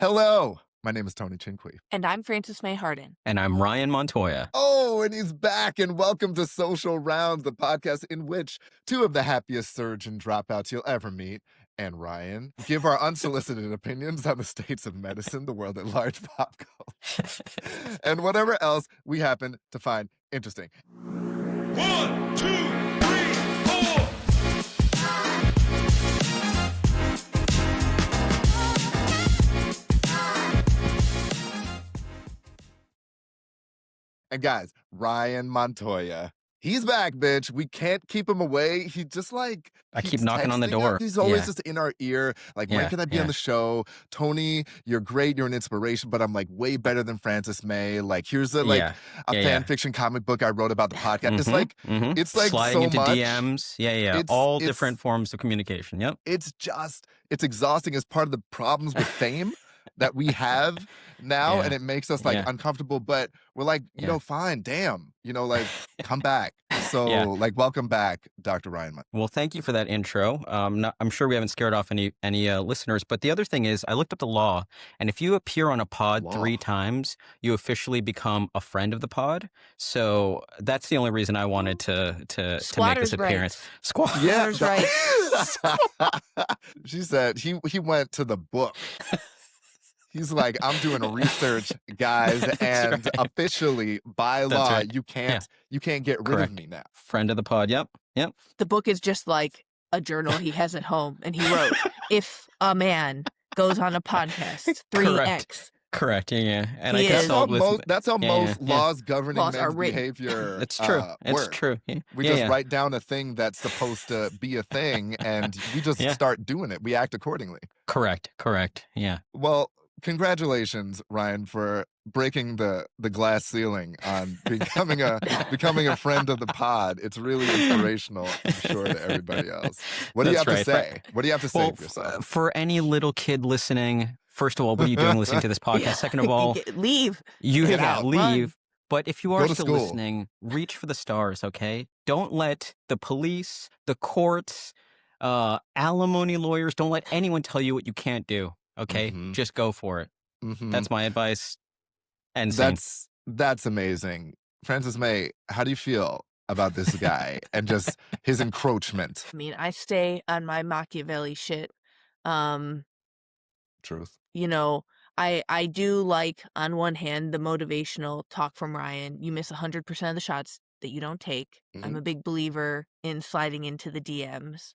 Hello, my name is Tony Chin-Quee. And I'm Mei Hardin. And I'm Ryan Montoya. Oh, and he's back, and welcome to Social Rounds, the podcast in which two of the happiest surgeon dropouts you'll ever meet, and Ryan, give our unsolicited opinions on the states of medicine, the world at large, pop culture, and whatever else we happen to find interesting. 1, 2, 3, 4. And guys, Ryan Montoya, he's back, bitch. We can't keep him away. He just I keep keeps knocking on the texting door. us. He's always Yeah. just in our ear. Like, when Yeah, can I be yeah. on the show? Tony, you're great. You're an inspiration, but I'm like way better than Frances May. Like, here's a Yeah. a Yeah, fan yeah. fiction comic book I wrote about the podcast. It's like Sliding so into much. DMs. Yeah. It's All different forms of communication. Yep. it's exhausting as part of the problems with fame that we have now, Yeah. and it makes us Yeah. uncomfortable, but we're like, Yeah. fine, damn, come back. So Yeah. welcome back, Dr. Ryan. Well, thank you for that intro. I'm sure we haven't scared off any listeners, but the other thing is I looked up the law, and if you appear on a pod Law. 3 times, you officially become a friend of the pod. So that's the only reason I wanted to make this Squatters' appearance. rights. Yeah, Squatters' rights. she said he went to the book. He's like, I'm doing research, guys, and right. officially by That's law, right. you can't get rid of Correct. me now. Friend of the pod. Yep. The book is just like a journal he has at home. And he wrote, if a man goes on a podcast, 3X. Correct. Yeah. And He I is. consulted with. That's how Yeah, most yeah. laws governing Laws are men's written. behavior. It's true. It's work. true. Yeah. We Yeah, just yeah. write down a thing that's supposed to be a thing, and we just Yeah. start doing it. We act accordingly. Correct. Yeah. Well, congratulations, Ryan, for breaking the glass ceiling on becoming a friend of the pod. It's really inspirational, I'm sure, to everybody else. What do you have That's to right. say? What do you have to say Well, for yourself? for any little kid listening, first of all, what are you doing listening to this podcast? Second of all, Leave. you Get have out. leave. But if you Go are to still school. listening, reach for the stars, okay? Don't let the police, the courts, alimony lawyers, don't let anyone tell you what you can't do, okay? Mhm. Just go for it. Mhm. That's my advice. And same. That's amazing. Frances May, how do you feel about this guy and just his encroachment? I mean, I stay on my Machiavelli shit. Truth. I do like, on one hand, the motivational talk from Ryan. You miss 100% of the shots that you don't take. I'm a big believer in sliding into the DMs.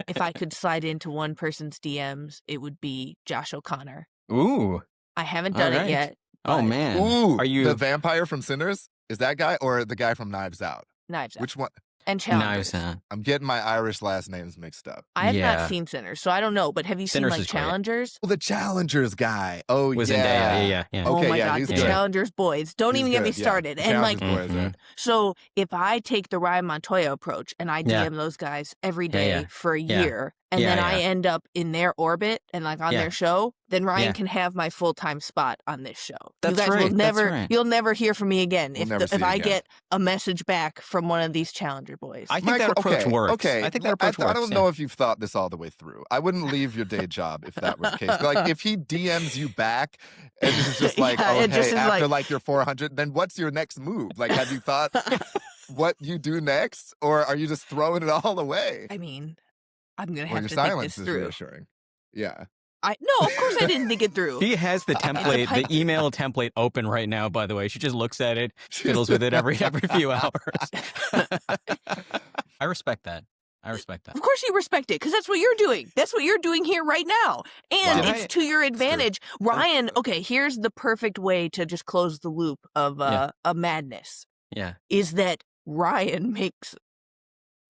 If I could slide into one person's DMs, it would be Josh O'Connor. Ooh. I haven't done Alright. it yet. Oh, but man. Ooh, Are you the vampire from Sinners? Is that guy or the guy from Knives Out? Knives Out. Which one? And Challengers. Nice, I'm getting my Irish last names mixed up. I have Yeah. not seen Sinners, so I don't know. But have you Sinners seen is great. Challengers? Well, the Challengers guy. Oh, was yeah. in yeah. Okay, Oh my yeah, God, he's the good. Challengers boys. Don't He's even get me good, yeah. started. The And like, Challengers boys, Mhm. so if I take the Ryan Montoya approach and I DM Yeah. those guys every day Yeah. for a Yeah. year, and Yeah, then I yeah. end up in their orbit and like on Yeah. their show, then Ryan Yeah. can have my full-time spot on this show. That's you guys right, will that's never, right. you'll never hear from me again We'll if never see if you I again. get a message back from one of these Challenger boys. I think that approach works. Okay. I think that approach works. I don't know if you've thought this all the way through. I wouldn't leave your day job if that was the case. Like, if he DMs you back and it's just like, Yeah, oh, it just hey, is after like- your 400, then what's your next move? Like, have you thought what you do next? Or are you just throwing it all away? I mean, I'm gonna Well, have your to think silence this is through. reassuring. Yeah. No, of course I didn't think it through. He has the template, pipe- the email template open right now, by the way. She just looks at it, fiddles with it every few hours. I respect that. Of course you respect it, because that's what you're doing. That's what you're doing here right now. And Wow. it's to your advantage. Ryan, okay, here's the perfect way to just close the loop of Yeah. a madness, Yeah. is that Ryan makes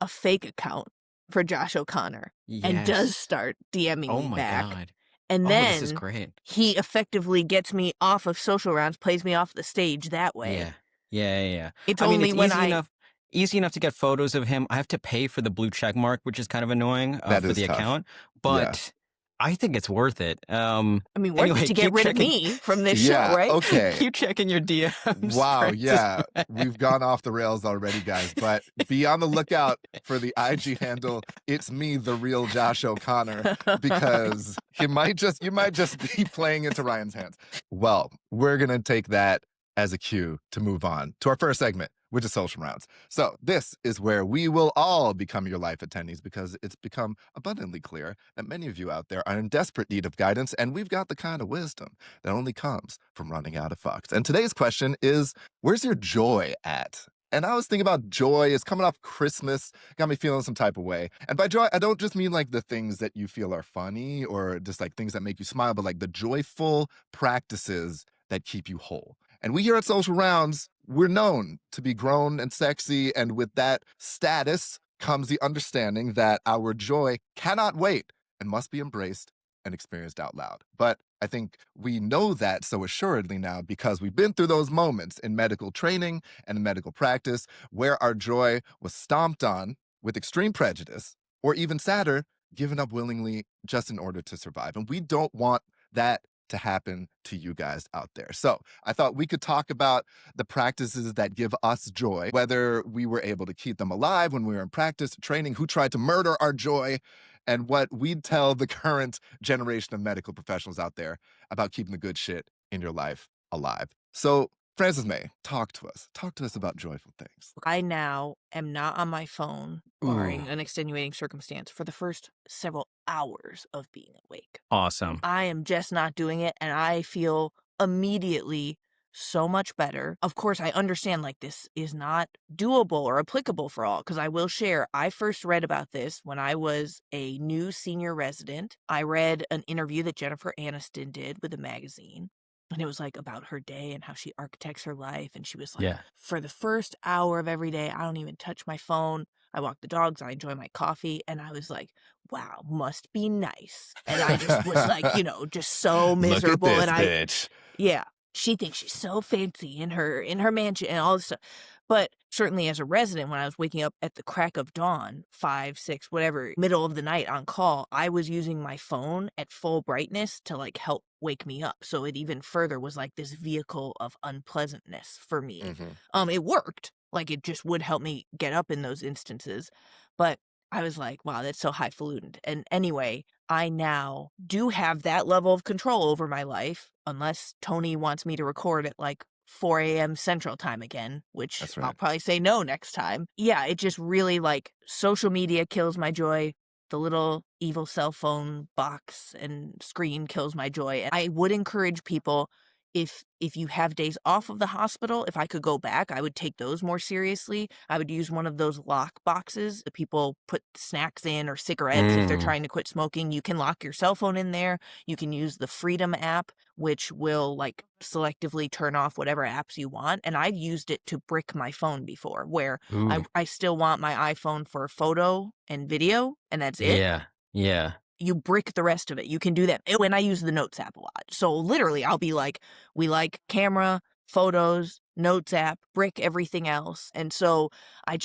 a fake account for Josh O'Connor and does Yes. start DMing Oh me my back. God. And Oh, then this is great. he effectively gets me off of social rounds, plays me off the stage that way. Yeah. It's I mean, only it's when easy enough to get photos of him. I have to pay for the blue check mark, which is kind of annoying That for is the tough. account. But I think it's worth it. I mean, worth Anyway, it to get keep rid of checking. me from this Yeah, show, right? okay. Keep checking your DMs. Wow, Francis. yeah. We've gone off the rails already, guys, but be on the lookout for the IG handle, It's Me, the real Josh O'Connor, because you might just be playing into Ryan's hands. Well, we're gonna take that as a cue to move on to our first segment, which is social rounds. So this is where we will all become your life attendees, because it's become abundantly clear that many of you out there are in desperate need of guidance, and we've got the kind of wisdom that only comes from running out of fucks. And today's question is, where's your joy at? And I was thinking about joy. It's coming off Christmas, got me feeling some type of way. And by joy, I don't just mean like the things that you feel are funny or just like things that make you smile, but like the joyful practices that keep you whole. And we here at Social Rounds, we're known to be grown and sexy. And with that status comes the understanding that our joy cannot wait and must be embraced and experienced out loud. But I think we know that so assuredly now because we've been through those moments in medical training and in medical practice where our joy was stomped on with extreme prejudice, or even sadder, given up willingly just in order to survive. And we don't want that to happen to you guys out there. So I thought we could talk about the practices that give us joy, whether we were able to keep them alive when we were in practice, training, who tried to murder our joy, and what we'd tell the current generation of medical professionals out there about keeping the good shit in your life alive. So Francis May, talk to us. Talk to us about joyful things. I now am not on my phone, barring Ooh. an extenuating circumstance, for the first several hours of being awake. Awesome. I am just not doing it, and I feel immediately so much better. Of course, I understand like this is not doable or applicable for all, because I will share, I first read about this when I was a new senior resident. I read an interview that Jennifer Aniston did with a magazine. And it was like about her day and how she architects her life. And she was like, Yeah. for the first hour of every day, I don't even touch my phone. I walk the dogs. I enjoy my coffee. And I was like, wow, must be nice. And I just was like, just so miserable. Look at and this bitch. Yeah, she thinks she's so fancy in her mansion and all this stuff. But certainly as a resident, when I was waking up at the crack of dawn, 5, 6, whatever, middle of the night on call, I was using my phone at full brightness to like help wake me up. So it even further was like this vehicle of unpleasantness for me. It worked. Like it just would help me get up in those instances. But I was like, wow, that's so highfalutin. And anyway, I now do have that level of control over my life, unless Tony wants me to record at like 4 a.m. Central Time again, which That's I'll right. probably say no next time. Yeah, it just really like social media kills my joy. The little evil cell phone box and screen kills my joy. And I would encourage people, if you have days off of the hospital, if I could go back, I would take those more seriously. I would use one of those lock boxes that people put snacks in or cigarettes if they're trying to quit smoking. You can lock your cell phone in there. You can use the Freedom app, which will like selectively turn off whatever apps you want. And I've used it to brick my phone before, where Ooh. I still want my iPhone for photo and video, and that's it. Yeah. Yeah. You brick the rest of it. You can do that. When I use the Notes app a lot. So literally I'll be like, we like camera, photos, Notes app, brick everything else. And so I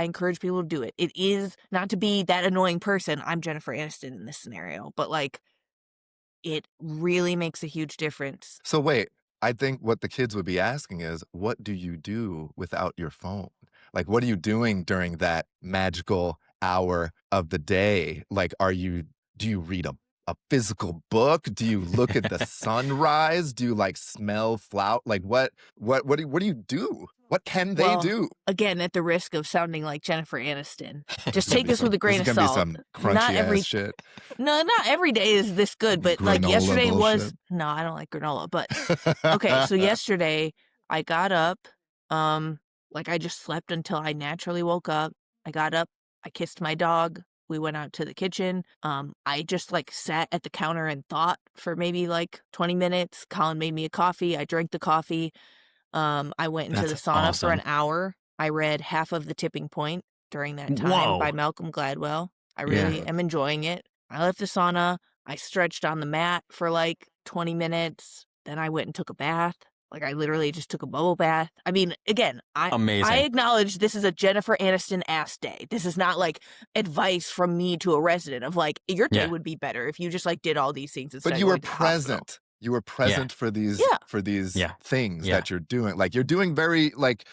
encourage people to do it. It is not to be that annoying person. I'm Jennifer Aniston in this scenario, but like it really makes a huge difference. So wait, I think what the kids would be asking is, what do you do without your phone? Like, what are you doing during that magical hour of the day? Like, do you read a physical book? Do you look at the sunrise? Do you like smell flower? Like what do you do? What can they Well, do? Again, at the risk of sounding like Jennifer Aniston, just Gonna take be this with a grain this of is gonna be salt. some crunchy Not every ass shit. No, not every day is this good, but like Granola yesterday was bullshit. no, I don't like granola, but okay, so yesterday I got up, like I just slept until I naturally woke up. I got up, I kissed my dog, we went out to the kitchen. I just like sat at the counter and thought for maybe like 20 minutes. Colin made me a coffee, I drank the coffee. I went into the That's sauna for an awesome. hour. I read half of The Tipping Point during that time by Whoa. Malcolm Gladwell. I Yeah. really am enjoying it. I left the sauna. I stretched on the mat for like 20 minutes. Then I went and took a bath. Like, I literally just took a bubble bath. I mean, again, I Amazing. acknowledge this is a Jennifer Aniston ass day. This is not like advice from me to a resident of like, your day Yeah. would be better if you just like did all these things instead But of you were going to the hospital. present. You were present for these Yeah. things Yeah. that you're doing. Like you're doing very like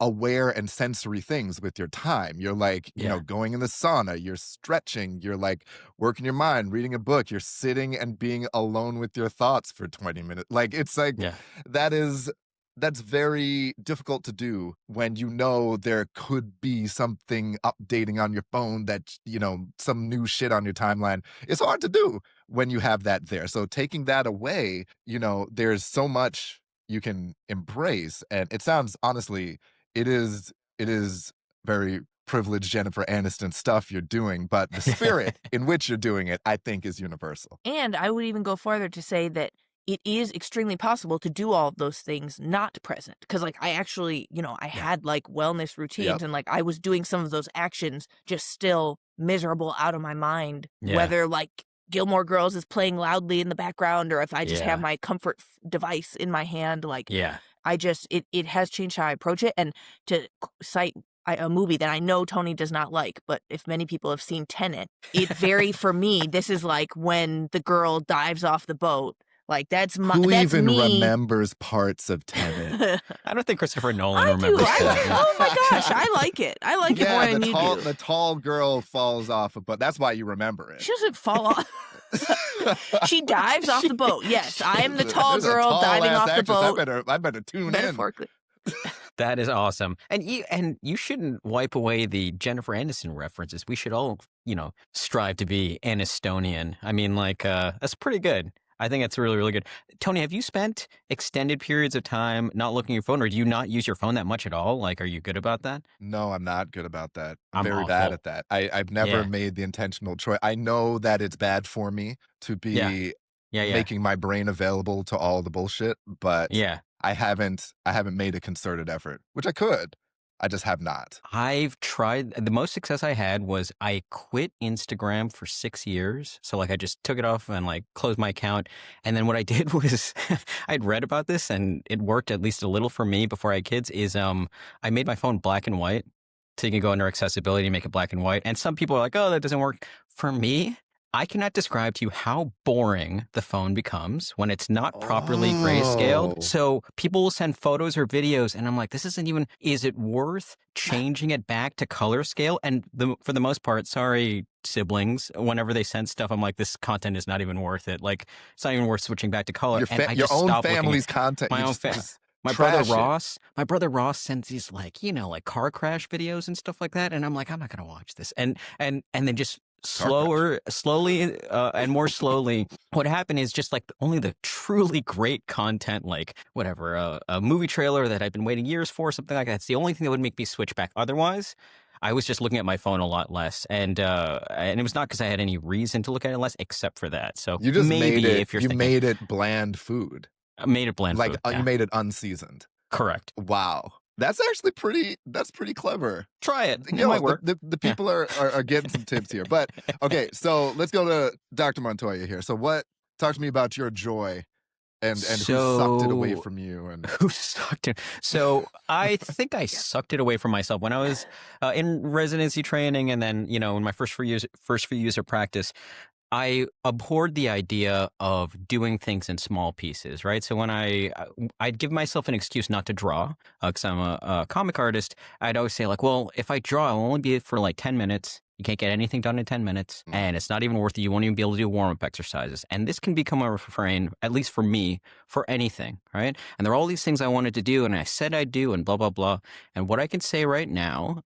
aware and sensory things with your time. You're like, you know, going in the sauna, you're stretching, you're like working your mind, reading a book, you're sitting and being alone with your thoughts for 20 minutes. Like it's like that's very difficult to do when you know there could be something updating on your phone that, you know, some new shit on your timeline. It's hard to do when you have that there. So taking that away, you know, there's so much you can embrace. And it sounds honestly, it is very privileged Jennifer Aniston stuff you're doing, but the spirit in which you're doing it, I think, is universal. And I would even go farther to say that it is extremely possible to do all of those things not present. Because, like, I actually, you know, I had, like, wellness routines and, like, I was doing some of those actions just still miserable out of my mind. Whether, like, Gilmore Girls is playing loudly in the background or if I just have my comfort device in my hand, like, I just, it has changed how I approach it. And to cite a movie that I know Tony does not like, but if many people have seen Tenet, for me, this is like when the girl dives off the boat. Like that's my, Who that's even me. remembers parts of Tenet? I don't think Christopher Nolan remembers I that. oh my gosh, I like it. I like it more than you do. The tall girl falls off a boat. That's why you remember it. She doesn't fall off. She dives off the boat. Yes, I am the tall girl diving off the boat. I better tune in. Metaphorically. That is awesome. And you shouldn't wipe away the Jennifer Aniston references. We should all, you know, strive to be Anistonian. I mean, like, that's pretty good. I think that's really, really good. Tony, have you spent extended periods of time not looking at your phone, or do you not use your phone that much at all? Like, are you good about that? No, I'm not good about that. I'm very awful. bad at that. I've never made the intentional choice. I know that it's bad for me to be making my brain available to all the bullshit, but I haven't made a concerted effort, which I could. I just have not. I've tried. The most success I had was I quit Instagram for 6 years. So like I just took it off and like closed my account. And then what I did was I'd read about this and it worked at least a little for me before I had kids is I made my phone black and white. So you can go under accessibility and make it black and white. And some people are like, oh, that doesn't work. For me, I cannot describe to you how boring the phone becomes when it's not properly grayscaled. So people will send photos or videos and I'm like, this isn't even, is it worth changing it back to color scale? And for the most part, sorry, siblings, whenever they send stuff, I'm like, this content is not even worth it. Like, it's not even worth switching back to color. Your own family's content. My own family. My brother Ross sends these like, you know, like car crash videos and stuff like that. And I'm like, I'm not going to watch this. And then just slowly and more slowly, what happened is just like only the truly great content, like whatever, a movie trailer that I've been waiting years for, something like that. It's the only thing that would make me switch back. Otherwise, I was just looking at my phone a lot less, and it was not because I had any reason to look at it less, except for that. So you just maybe made it. If you're you thinking, made it bland food. I made it bland food. You made it unseasoned. Correct. Wow. That's actually pretty clever. Try it. It might work. The people are getting some tips here. But okay, so let's go to Dr. Montoya here. So talk to me about your joy and who sucked it away from you. And who sucked it? So I think I sucked it away from myself when I was in residency training, and then, you know, in my first few years of practice, I abhorred the idea of doing things in small pieces, right? So when I'd give myself an excuse not to draw, because I'm a comic artist, I'd always say like, well, if I draw, I'll only be it for like 10 minutes. You can't get anything done in 10 minutes, and it's not even worth it. You won't even be able to do warm-up exercises. And this can become a refrain, at least for me, for anything, right? And there are all these things I wanted to do, and I said I'd do, and blah, blah, blah. And what I can say right now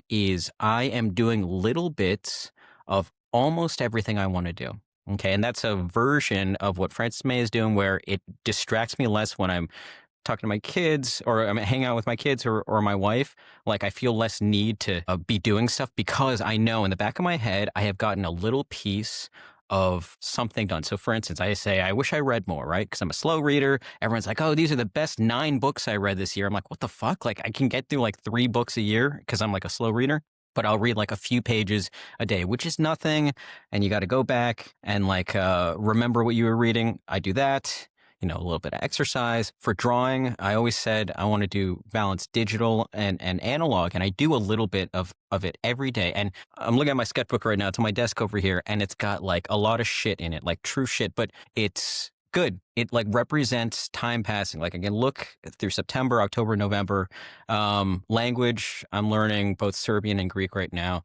is I am doing little bits of almost everything I want to do. Okay. And that's a version of what Frances May is doing, where it distracts me less when I'm talking to my kids or I'm hanging out with my kids or my wife. Like, I feel less need to be doing stuff because I know in the back of my head, I have gotten a little piece of something done. So for instance, I say, I wish I read more, right? Because I'm a slow reader. Everyone's like, oh, these are the best 9 books I read this year. I'm like, what the fuck? Like, I can get through like 3 books a year because I'm like a slow reader. But I'll read like a few pages a day, which is nothing. And you got to go back and like remember what you were reading. I do that. a little bit of exercise. For drawing, I always said I want to do balance digital and analog, and I do a little bit of it every day. And I'm looking at my sketchbook right now. It's on my desk over here, and it's got like a lot of shit in it, like true shit, but it's good. It like represents time passing. Like I can look through September, October, November. Language, I'm learning both Serbian and Greek right now.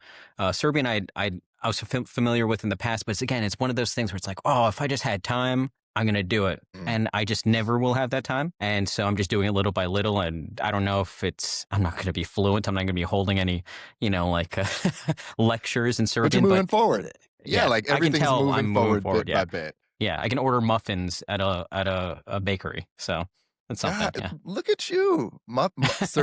Serbian, I was familiar with in the past, but it's one of those things where it's like, oh, if I just had time, I'm going to do it. And I just never will have that time. And so I'm just doing it little by little. And I don't know if I'm not going to be fluent. I'm not going to be holding any, like lectures in Serbian. But you're moving forward. Yeah, like everything's moving forward bit yeah. by bit. Yeah, I can order muffins at a bakery. So that's something. God, yeah. Look at you,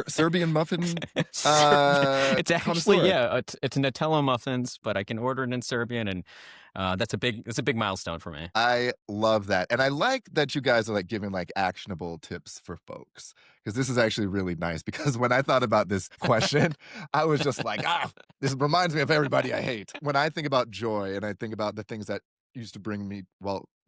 Serbian muffin. It's actually connoisseur. it's Nutella muffins, but I can order it in Serbian, and that's a big milestone for me. I love that, and I like that you guys are like giving like actionable tips for folks, because this is actually really nice. Because when I thought about this question, I was just like, this reminds me of everybody I hate. When I think about joy, and I think about the things that used to bring me,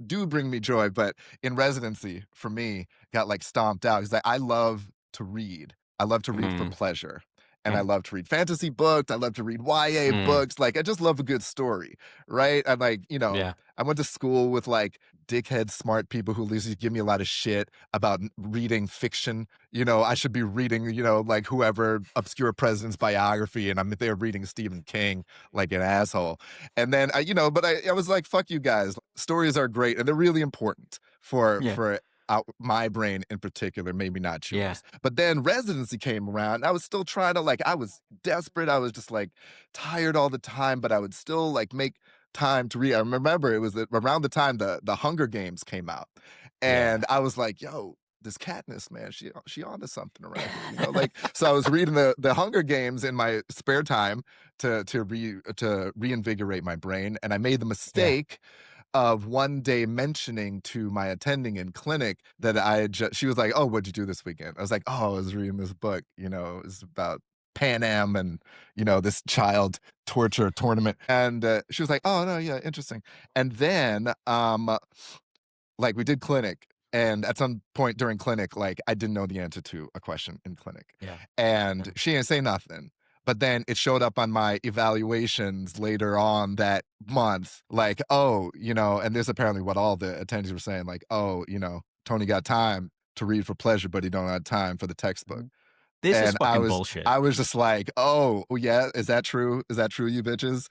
do bring me joy, but in residency for me got like stomped out, because I love to read. I love to read for pleasure. And I love to read fantasy books. I love to read YA books. Like, I just love a good story, right? And like, I went to school with like dickhead smart people who used to give me a lot of shit about reading fiction. I should be reading, like whoever obscure president's biography, and I'm there reading Stephen King like an asshole. And then but I was like, fuck you guys. Stories are great, and they're really important for my brain in particular, maybe not yours. Yeah. But then residency came around, and I was still trying to I was desperate. I was just like tired all the time, but I would still like make time to read. I remember it was around the time the Hunger Games came out, and I was like, yo, this Katniss, man, she onto something around here, like. So I was reading the Hunger Games in my spare time to reinvigorate my brain, and I made the mistake of one day mentioning to my attending in clinic that she was like, oh, what'd you do this weekend? I was like, oh, I was reading this book, it's about Pan Am and, this child torture tournament. And she was like, oh, no, yeah, interesting. And then, like, we did clinic. And at some point during clinic, like, I didn't know the answer to a question in clinic. Yeah. And she didn't say nothing. But then it showed up on my evaluations later on that month, like, oh, and this apparently what all the attendees were saying, like, oh, Tony got time to read for pleasure, but he don't have time for the textbook. This is fucking bullshit. I was just like, oh yeah, is that true? Is that true, you bitches?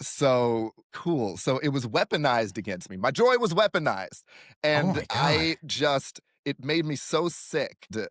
So cool. So it was weaponized against me. My joy was weaponized. And it made me so sick that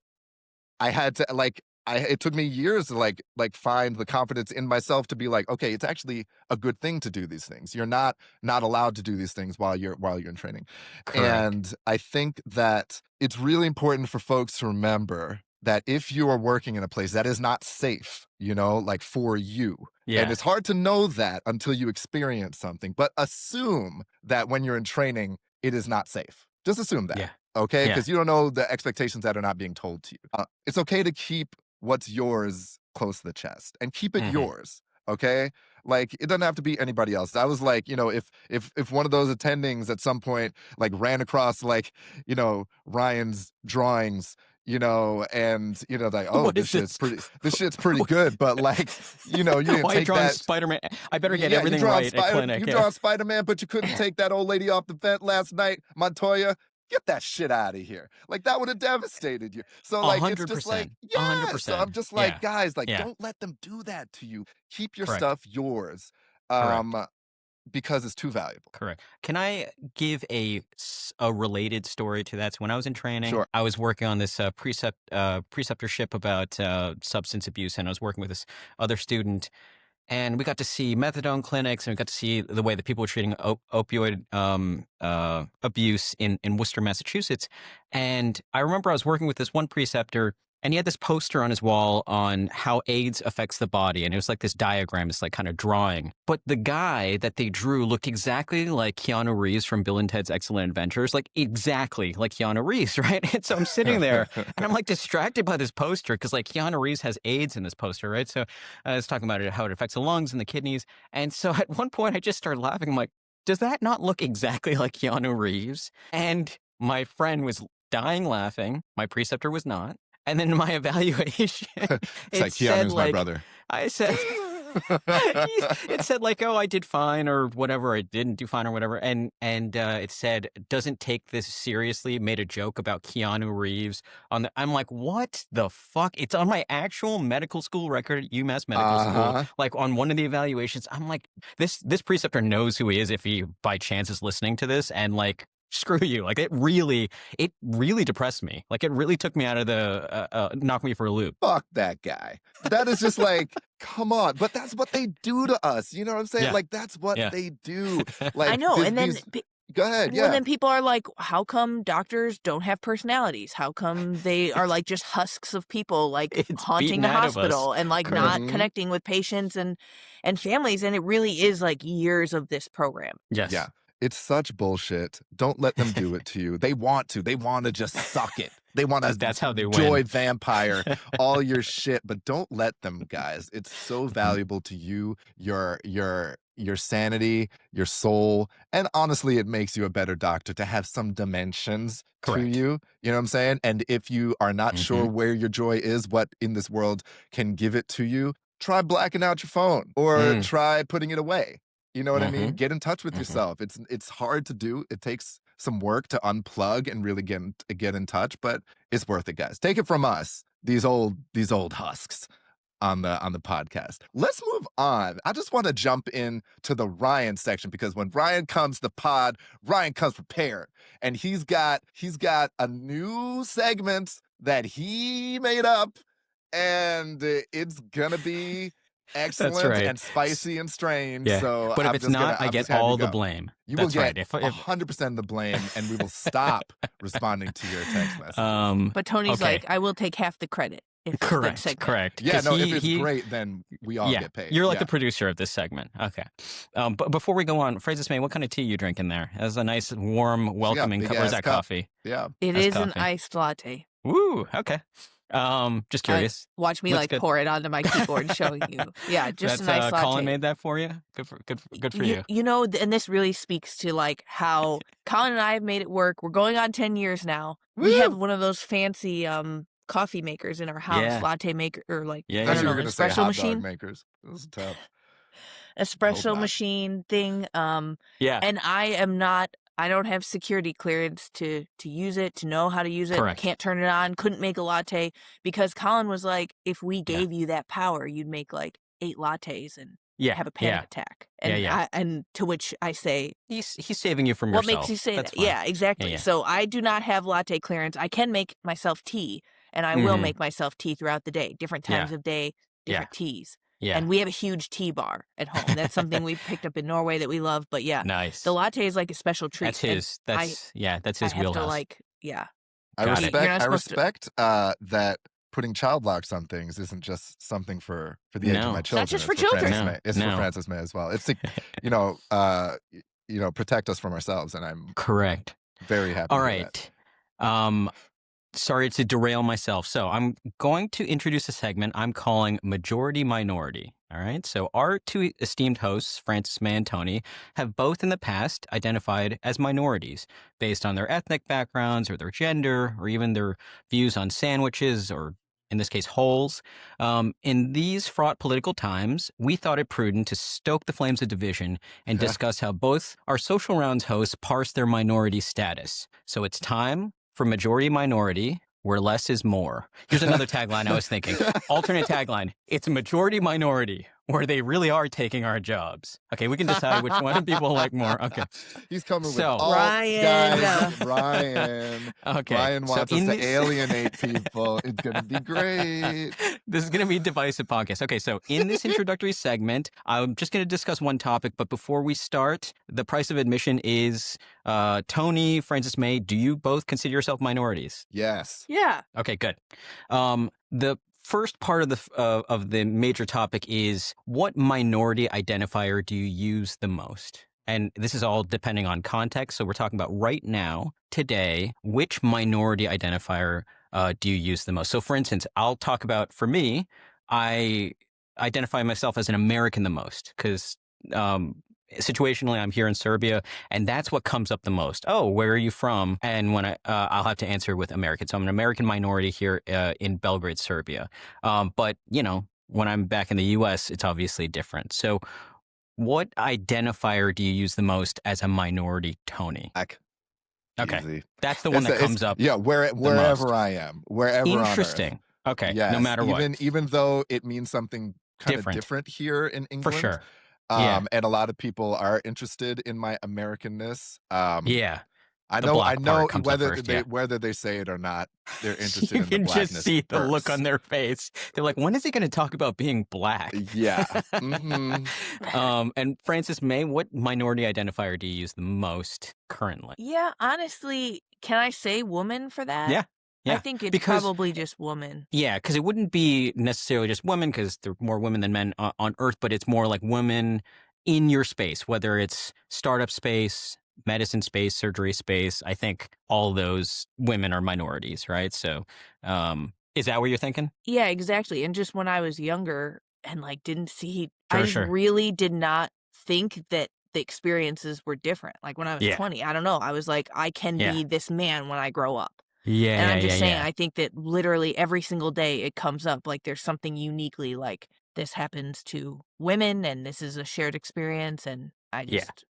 I had to it took me years to like find the confidence in myself to be like, okay, it's actually a good thing to do these things. You're not allowed to do these things while you're in training. Correct. And I think that it's really important for folks to remember that if you are working in a place that is not safe, like for you, and it's hard to know that until you experience something, but assume that when you're in training, it is not safe. Just assume that. Yeah. Okay? Because you don't know the expectations that are not being told to you. It's okay to keep what's yours close to the chest and keep it yours. Okay? Like, it doesn't have to be anybody else. I was like, if one of those attendings at some point like ran across like, Ryan's drawings, and like, oh, this shit's pretty good, but like, you didn't Why take drawing that Spider-Man? I better get everything right at clinic. You draw Spider-Man, but you couldn't take that old lady off the vent last night, Montoya. Get that shit out of here. Like, that would have devastated you. So like, 100%. It's just like, 100%. So I'm just like, guys, like, don't let them do that to you. Keep your stuff yours. Because it's too valuable. Correct. Can I give a related story to that? So when I was in training, Sure. I was working on this preceptorship about substance abuse, and I was working with this other student, and we got to see methadone clinics, and we got to see the way that people were treating opioid abuse in Worcester, Massachusetts. And I remember I was working with this one preceptor, and he had this poster on his wall on how AIDS affects the body. And it was like this diagram, this like kind of drawing. But the guy that they drew looked exactly like Keanu Reeves from Bill and Ted's Excellent Adventures, like exactly like Keanu Reeves, right? And so I'm sitting there and I'm like distracted by this poster because like Keanu Reeves has AIDS in this poster, right? So I was talking about how it affects the lungs and the kidneys. And so at one point I just started laughing. I'm like, does that not look exactly like Keanu Reeves? And my friend was dying laughing. My preceptor was not. And then in my evaluation, It's it like said Keanu's my like, brother. I said, it said like, oh, I did fine or whatever. I didn't do fine or whatever. And it said, doesn't take this seriously. Made a joke about Keanu Reeves on the, I'm like, what the fuck? It's on my actual medical school record at UMass Medical School. Like on one of the evaluations, I'm like, this preceptor knows who he is if he by chance is listening to this. And like, screw you. Like it really depressed me. Like it really took me out of the, knocked me for a loop. Fuck that guy. That is just like, come on. But that's what they do to us. You know what I'm saying? Yeah. Like, that's what Yeah. they do. Like, I know. And then, go ahead. well, Yeah. then people are like, how come doctors don't have personalities? How come they are like just husks of people, like It's haunting beaten the out of us. hospital and like Correct. not connecting with patients and families? And it really is like years of this program. Yes. Yeah. It's such bullshit. Don't let them do it to you. They want to. They want to just suck it. They want to That's how they joy win. vampire all your shit, but don't let them, guys. It's so valuable to you, your sanity, your soul, and honestly, it makes you a better doctor to have some dimensions Correct. to you. You know what I'm saying? And if you are not sure where your joy is, what in this world can give it to you, try blacking out your phone or try putting it away. You know what I mean? Get in touch with yourself. It's hard to do. It takes some work to unplug and really get in touch, but it's worth it, guys. Take it from us, these old husks on the podcast. Let's move on. I just want to jump in to the Ryan section because when Ryan comes to the pod, Ryan comes prepared, and he's got a new segment that he made up, and it's gonna be excellent right. and spicy and strange. Yeah. So But if I'm it's just not, gonna, I I'm get just having all you the go. blame. You That's will right. get If 100% the blame, and we will stop responding to your text messages. But Tony's okay. like, I will take half the credit if it's a good segment. Correct. Yeah, 'Cause no, if it's great, then we all yeah, get paid. you're like Yeah. the producer of this segment. Okay. But before we go on, Frances May, what kind of tea you drinking there? That's a nice, warm, welcoming big cup. Or is ass that cup. coffee? Yeah. It That's is an coffee. iced latte. Woo. Okay. Just curious. Watch me Looks like good. pour it onto my keyboard showing you. Yeah, just a nice latte. Colin made that for you? Good for you. You know, and this really speaks to like how Colin and I have made it work. We're going on 10 years now. We have one of those fancy coffee makers in our house, Yeah. latte maker or like Yeah, I I thought don't you were know, gonna say espresso hot machine. dog makers. It was tough. Espresso not. machine thing. Yeah. And I don't have security clearance to use it, to know how to use it. Correct. Can't turn it on, couldn't make a latte because Colin was like, if we gave you that power, you'd make like 8 lattes and have a panic attack. And and to which I say, He's saving you from what yourself. makes you say That's that? fine. Yeah, exactly. Yeah. So I do not have latte clearance. I can make myself tea, and I will make myself tea throughout the day, different times of day, different teas. Yeah. And we have a huge tea bar at home. That's something we picked up in Norway that we love. But yeah, Nice. the latte is like a special treat. That's his. That's his I have wheelhouse. to like, yeah. I Got it. You're not I supposed to- respect that putting child locks on things isn't just something for the age of No. my It's children. not just for Frances children. No. May. It's No. for Frances May as well. It's to, protect us from ourselves, and I'm Correct. very happy. All with right. Sorry to derail myself. So I'm going to introduce a segment I'm calling Majority Minority. All right. So our 2 esteemed hosts, Frances May and Tony, have both in the past identified as minorities based on their ethnic backgrounds or their gender or even their views on sandwiches or, in this case, holes. In these fraught political times, we thought it prudent to stoke the flames of division and discuss how both our Social Rounds hosts parse their minority status. So it's time for Majority Minority, where less is more. Here's another tagline I was thinking. Alternate tagline. It's Majority Minority, where they really are taking our jobs. Okay, we can decide which one people like more. Okay. He's coming with So- all Ryan. guys. Ryan. Okay. Ryan so wants us in to this- alienate people. It's gonna be great. This is going to be a divisive podcast. Okay, so in this introductory segment, I'm just going to discuss one topic. But before we start, the price of admission is Tony, Frances May. Do you both consider yourself minorities? Yes. Yeah. Okay, good. The first part of the major topic is what minority identifier do you use the most? And this is all depending on context. So we're talking about right now, today, which minority identifier do you use the most? So for instance, I'll talk about, for me, I identify myself as an American the most because situationally, I'm here in Serbia, and that's what comes up the most. Oh, where are you from? And when I'll have to answer with American. So I'm an American minority here in Belgrade, Serbia. But when I'm back in the U.S., it's obviously different. So what identifier do you use the most as a minority, Tony? Black. Okay. Easy. That's the one that comes up. Yeah, the most. wherever I am, wherever on Earth. Interesting. Okay. Yes, No matter what. even though it means something kind of Different. different here in England. For sure. Yeah. And a lot of people are interested in my Americanness. Yeah. I The know black part comes up first, yeah. whether they say it or not, they're interested You in the can blackness just see the look first. on their face. They're like, when is he going to talk about being black? Yeah. Mhm. And Francis May, what minority identifier do you use the most currently? Yeah, honestly, can I say woman for that? Yeah. I think it's Because- probably just woman. Yeah, because it wouldn't be necessarily just women, because there are more women than men on Earth, but it's more like women in your space, whether it's startup space, medicine space, surgery space. I think all those women are minorities, right? So is that what you're thinking? Yeah, exactly. And just when I was younger and like didn't see, I just Sure. really did not think that the experiences were different. Like when I was Yeah. 20, I don't know. I was like, I can Yeah. be this man when I grow up. Yeah, And I'm just saying, yeah. I think that literally every single day it comes up. Like there's something uniquely like this happens to women and this is a shared experience. And I just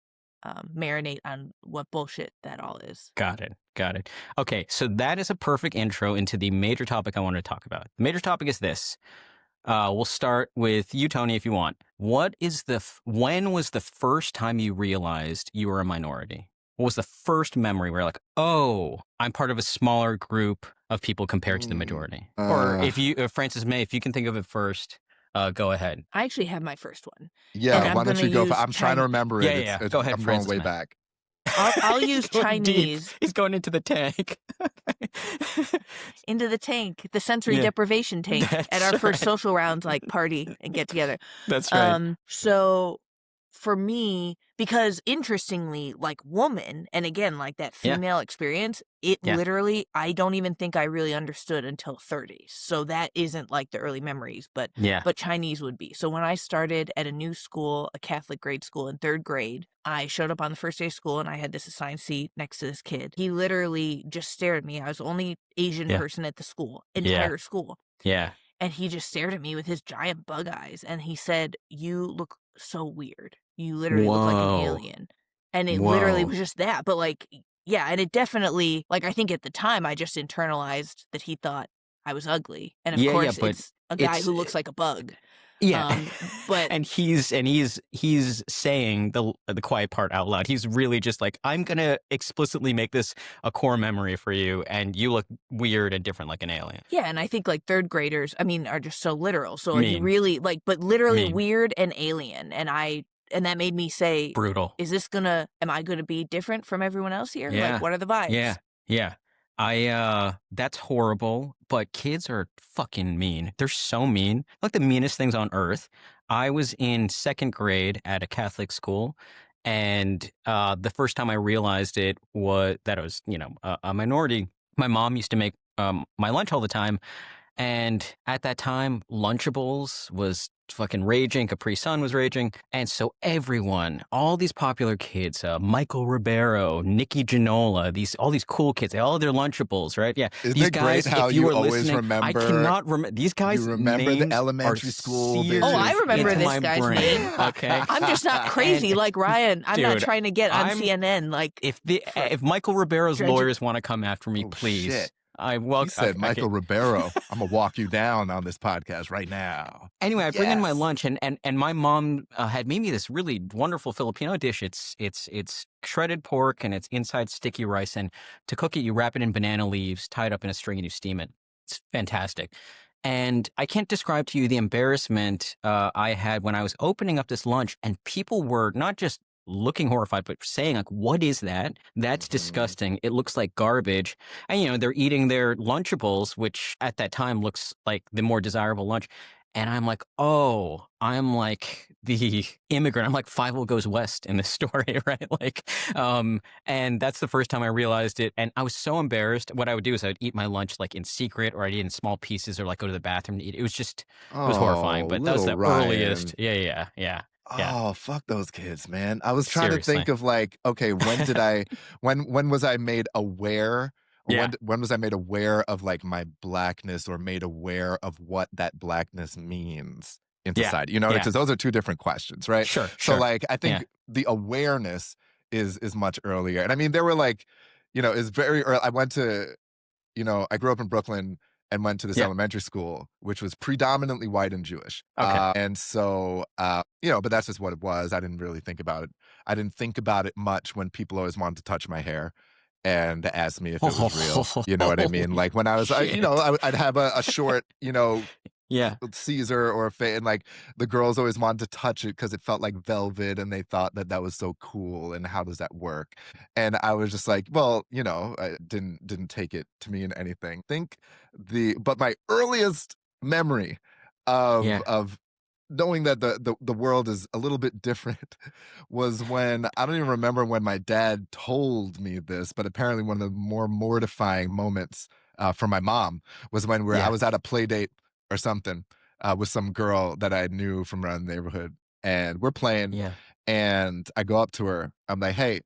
marinate on what bullshit that all is. Got it. Okay, so that is a perfect intro into the major topic I wanted to talk about. The major topic is this. We'll start with you, Tony, if you want. When was the first time you realized you were a minority? What was the first memory where you're like, oh, I'm part of a smaller group of people compared to the majority? Or if Francis May, if you can think of it first, go ahead. I actually have my first one. Yeah, And why I'm don't you gonna go? use I'm trying to remember it. Yeah. Go ahead, I'm going Francis, way man. back. I'll use He's going deep. Chinese. He's going into the tank. Into the tank, the sensory Yeah. deprivation tank at That's our first right. social rounds, like party and get together. That's right. So for me, because interestingly, like woman, and again, like that Yeah. female experience, it Yeah. literally, I don't even think I really understood until 30. So that isn't like the early memories, but Yeah. Chinese would be. So when I started at a new school, a Catholic grade school in 3rd grade, I showed up on the first day of school and I had this assigned seat next to this kid. He literally just stared at me. I was the only Asian Yeah. person at the school, entire school. Yeah. And he just stared at me with his giant bug eyes. And he said, "You look so weird. You literally look like an Whoa. alien." And it literally Whoa. was just that. But like, yeah. And it definitely, like, I think at the time I just internalized that he thought I was ugly. And of course, but it's a guy it's- who looks like a bug. Yeah. But and he's saying the quiet part out loud. He's really just like, I'm gonna explicitly make this a core memory for you, and you look weird and different like an alien. yeah, and I think like 3rd graders, I mean, are just so literal. So he Mean. really like, but literally Mean. weird and alien. And that made me say, Brutal. am I gonna be different from everyone else here? Yeah. Like, what are the vibes? Yeah. That's horrible, but kids are fucking mean. They're so mean. Like the meanest things on earth. I was in 2nd grade at a Catholic school, and the first time I realized it was that I was, a minority. My mom used to make my lunch all the time, and at that time, Lunchables was fucking raging. Capri Sun was raging. And so everyone, all these popular kids, Michael Ribeiro, Nikki Ginola, all these cool kids, they all had their Lunchables, right? Yeah. Isn't These it guys, great how if you you were always listening, remember? I cannot remember. These guys' You remember the names elementary are school seared Oh, I remember into this my guy's brain, name. Okay. I'm just not crazy like Ryan. I'm not Dude, trying to get on I'm- CNN. Like, If Michael Ribero's Dredge- lawyers want to come after me, Oh, please. shit. I He said, I Michael Ribeiro, I'm gonna walk you down on this podcast right now. Anyway, I bring in my Yes. lunch, and my mom had made me this really wonderful Filipino dish. It's shredded pork, and it's inside sticky rice. And to cook it, you wrap it in banana leaves, tie it up in a string, and you steam it. It's fantastic. And I can't describe to you the embarrassment I had when I was opening up this lunch, and people were not just looking horrified, but saying like, what is that? That's disgusting. It looks like garbage. And, they're eating their Lunchables, which at that time looks like the more desirable lunch. And I'm like, oh, I'm like the immigrant. I'm like Five Goes West in this story, right? Like, and that's the first time I realized it. And I was so embarrassed. What I would do is I'd eat my lunch like in secret, or I'd eat in small pieces, or like go to the bathroom to eat. It was horrifying. But that was the little Ryan. earliest. Yeah. Yeah. Oh, fuck those kids, man. I was trying to Seriously. think of like, okay, when did I when was I made aware or Yeah. when was I made aware of like my blackness or made aware of what that blackness means in Yeah. society? You know, Yeah. because those are two different questions, right? Sure. So Sure. like I Yeah. think the awareness is much earlier. And I mean, there were like, it's very early. I went to I grew up in Brooklyn and went to this Yeah. elementary school, which was predominantly white and Jewish. Okay. And so, but that's just what it was. I didn't really think about it. I didn't think about it much when people always wanted to touch my hair and ask me if it was real. You know what I mean? Holy Like when I was, shit. I'd have a short, Yeah. Caesar or a and like the girls always wanted to touch it because it felt like velvet and they thought that that was so cool and how does that work. And I was just like, well, I didn't take it to mean anything. But my earliest memory Yeah. of knowing that the world is a little bit different was when I don't even remember when my dad told me this, but apparently one of the more mortifying moments for my mom was when I Yeah. was at a play date or something with some girl that I knew from around the neighborhood, and we're playing, Yeah. and I go up to her. I'm like, "Hey,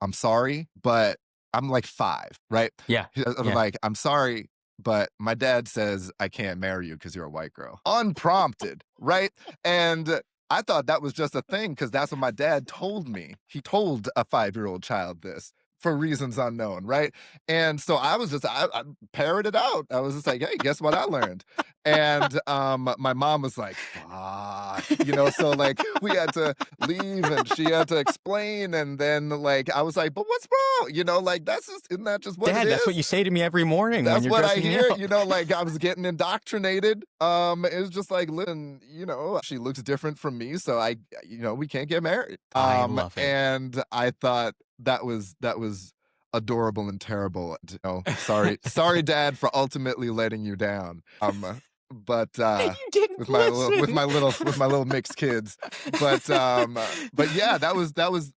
I'm sorry, but" I'm like 5, right? Yeah. I'm Yeah. like, "I'm sorry, but my dad says I can't marry you because you're a white girl." Unprompted, right? And I thought that was just a thing because that's what my dad told me. He told a 5-year-old child this for reasons unknown, right? And so I was just, I parroted out. I was just like, hey, guess what I learned? And my mom was like, fuck, so like we had to leave and she had to explain. And then like, I was like, but what's wrong? Like isn't that just what Dad, it that's what is? you say to me every morning when That's you're what I dressing me hear, up. like I was getting indoctrinated. It's just like, listen, she looks different from me, so we can't get married. I love it. And I thought that was adorable and terrible. Sorry, Dad, for ultimately letting you down. But You didn't with listen. my little mixed kids. But yeah, that was.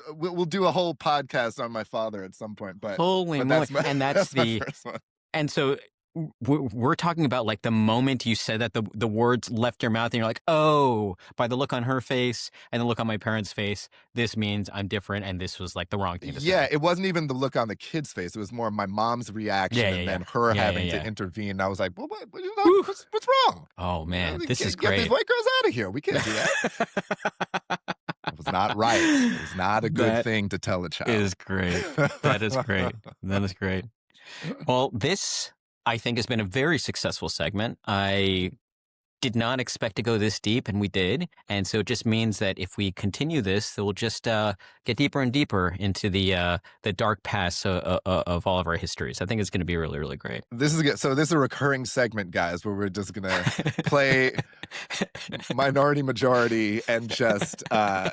We'll do a whole podcast on my father at some point. Holy But moly. that's my And that's that's my the first one. And so we're talking about like the moment you said that the words left your mouth and you're like, oh, by the look on her face and the look on my parents' face, this means I'm different and this was like the wrong thing to Yeah, say. it wasn't even the look on the kid's face. It was more my mom's reaction Yeah, and yeah, then her yeah. having Yeah. to intervene. I was like, well, Whew. what's wrong? Oh man, this is Get these great. white girls out of here. We can't do that. It was not right. It was not a good That thing to tell a child. is great. That is great. That is great. Well, this, I think, has been a very successful segment. I did not expect to go this deep, and we did. And so it just means that if we continue this, we'll just get deeper and deeper into the dark past of all of our histories. I think it's going to be really, really great. This is good. So this is a recurring segment, guys, where we're just gonna play minority majority and just I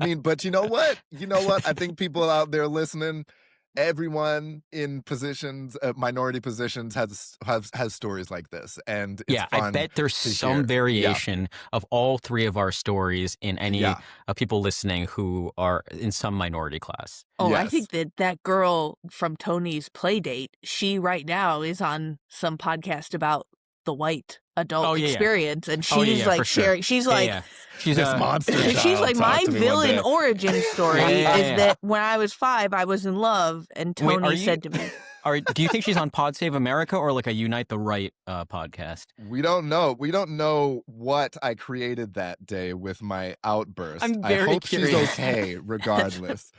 mean, but you know what? I think people out there listening, everyone in positions, minority positions has stories like this, and it's Yeah, I fun bet there's to some hear. variation of all three of our stories in any Yeah. people listening who are in some minority class. Oh, I Yes. think that girl from Tony's play date, she right now is on some podcast about the white adult Oh, yeah, yeah. experience, and Oh, she's yeah, like for sure. sharing. She's Yeah, like, yeah. She's This a monster she's child like, talked my to me one villain day. origin story Yeah. is that when I was 5, I was in love, and Wait, Tony said to me, do you think she's on Pod Save America or like a Unite the Right podcast? We don't know. We don't know what I created that day with my outburst. I'm I very hope curious. she's okay, regardless.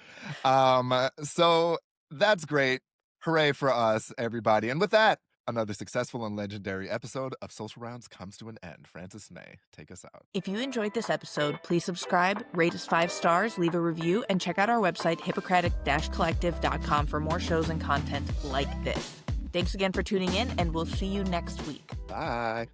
So that's great. Hooray for us, everybody. And with that, another successful and legendary episode of Social Rounds comes to an end. Francis May, take us out. if you enjoyed this episode, please subscribe, rate us 5 stars, leave a review, and check out our website, hippocratic-collective.com, for more shows and content like this. Thanks again for tuning in, and we'll see you next week. Bye.